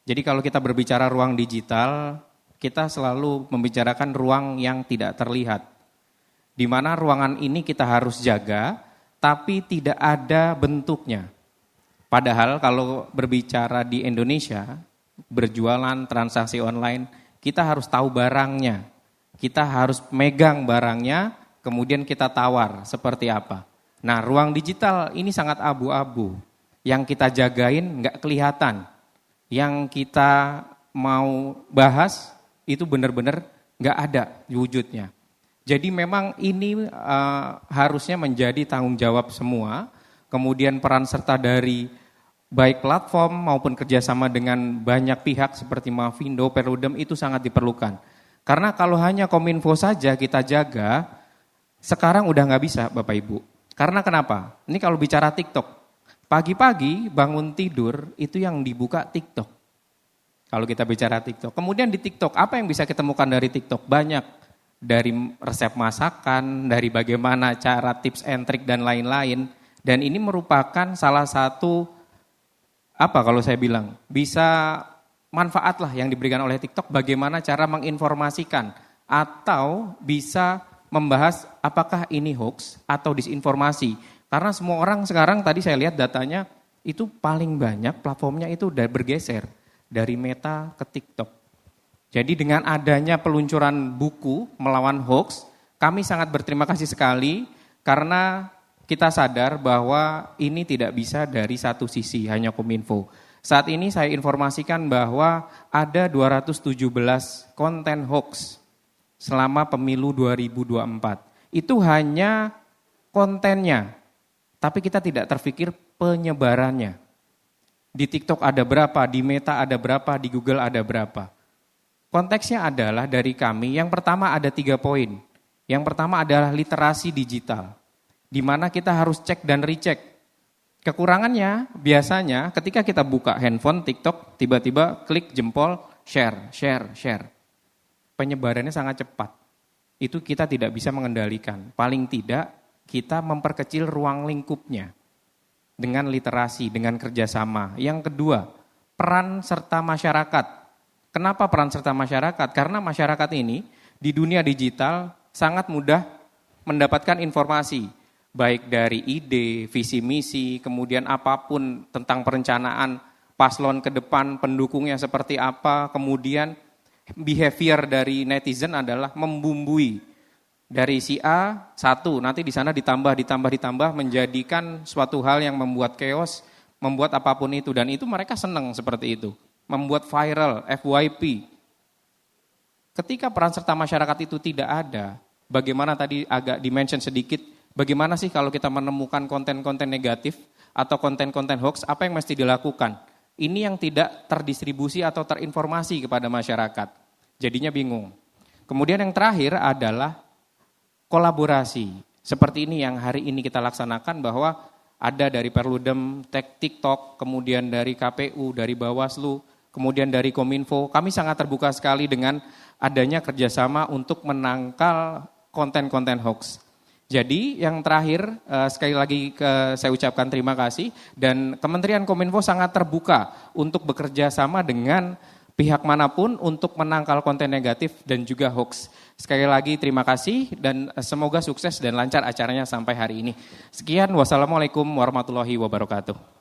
Jadi kalau kita berbicara ruang digital, kita selalu membicarakan ruang yang tidak terlihat. Di mana ruangan ini kita harus jaga, tapi tidak ada bentuknya. Padahal kalau berbicara di Indonesia, berjualan, transaksi online, kita harus tahu barangnya. Kita harus megang barangnya, kemudian kita tawar seperti apa. Nah, ruang digital ini sangat abu-abu. Yang kita jagain nggak kelihatan. Yang kita mau bahas itu benar-benar nggak ada wujudnya. Jadi memang ini harusnya menjadi tanggung jawab semua. Kemudian peran serta dari baik platform maupun kerjasama dengan banyak pihak seperti Mavindo, Perludem itu sangat diperlukan. Karena kalau hanya Kominfo saja kita jaga, sekarang udah nggak bisa Bapak Ibu. Karena kenapa? Ini kalau bicara TikTok, pagi-pagi bangun tidur itu yang dibuka TikTok. Kalau kita bicara TikTok. Kemudian di TikTok, apa yang bisa kita temukan dari TikTok? Banyak. Dari resep masakan, dari bagaimana cara tips and trick dan lain-lain. Dan ini merupakan salah satu, kalau saya bilang, bisa manfaat lah yang diberikan oleh TikTok, bagaimana cara menginformasikan. Atau bisa membahas apakah ini hoax atau disinformasi. Karena semua orang sekarang, tadi saya lihat datanya, itu paling banyak platformnya itu udah bergeser. Dari Meta ke TikTok. Jadi dengan adanya peluncuran buku melawan hoax, kami sangat berterima kasih sekali karena kita sadar bahwa ini tidak bisa dari satu sisi, hanya Kominfo. Saat ini saya informasikan bahwa ada 217 konten hoax selama pemilu 2024. Itu hanya kontennya, tapi kita tidak terpikir penyebarannya. Di TikTok ada berapa, di Meta ada berapa, di Google ada berapa. Konteksnya adalah dari kami, yang pertama ada 3 poin. Yang pertama adalah literasi digital, di mana kita harus cek dan recheck. Kekurangannya biasanya ketika kita buka handphone TikTok, tiba-tiba klik jempol, share. Penyebarannya sangat cepat. Itu kita tidak bisa mengendalikan. Paling tidak kita memperkecil ruang lingkupnya dengan literasi, dengan kerjasama. Yang kedua, peran serta masyarakat. Kenapa peran serta masyarakat? Karena masyarakat ini di dunia digital sangat mudah mendapatkan informasi. Baik dari ide, visi misi, kemudian apapun tentang perencanaan paslon ke depan, pendukungnya seperti apa. Kemudian behavior dari netizen adalah membumbui. Dari si A, satu, nanti di sana ditambah, menjadikan suatu hal yang membuat chaos, membuat apapun itu. Dan itu mereka senang seperti itu. Membuat viral, FYP. Ketika peran serta masyarakat itu tidak ada, bagaimana tadi agak dimention sedikit, bagaimana sih kalau kita menemukan konten-konten negatif atau konten-konten hoax, apa yang mesti dilakukan? Ini yang tidak terdistribusi atau terinformasi kepada masyarakat. Jadinya bingung. Kemudian yang terakhir adalah kolaborasi. Seperti ini yang hari ini kita laksanakan bahwa ada dari Perludem, TikTok, kemudian dari KPU, dari Bawaslu, kemudian dari Kominfo. Kami sangat terbuka sekali dengan adanya kerjasama untuk menangkal konten-konten hoax. Jadi yang terakhir, sekali lagi saya ucapkan terima kasih. Dan Kementerian Kominfo sangat terbuka untuk bekerja sama dengan pihak manapun untuk menangkal konten negatif dan juga hoax. Sekali lagi terima kasih dan semoga sukses dan lancar acaranya sampai hari ini. Sekian, wassalamualaikum warahmatullahi wabarakatuh.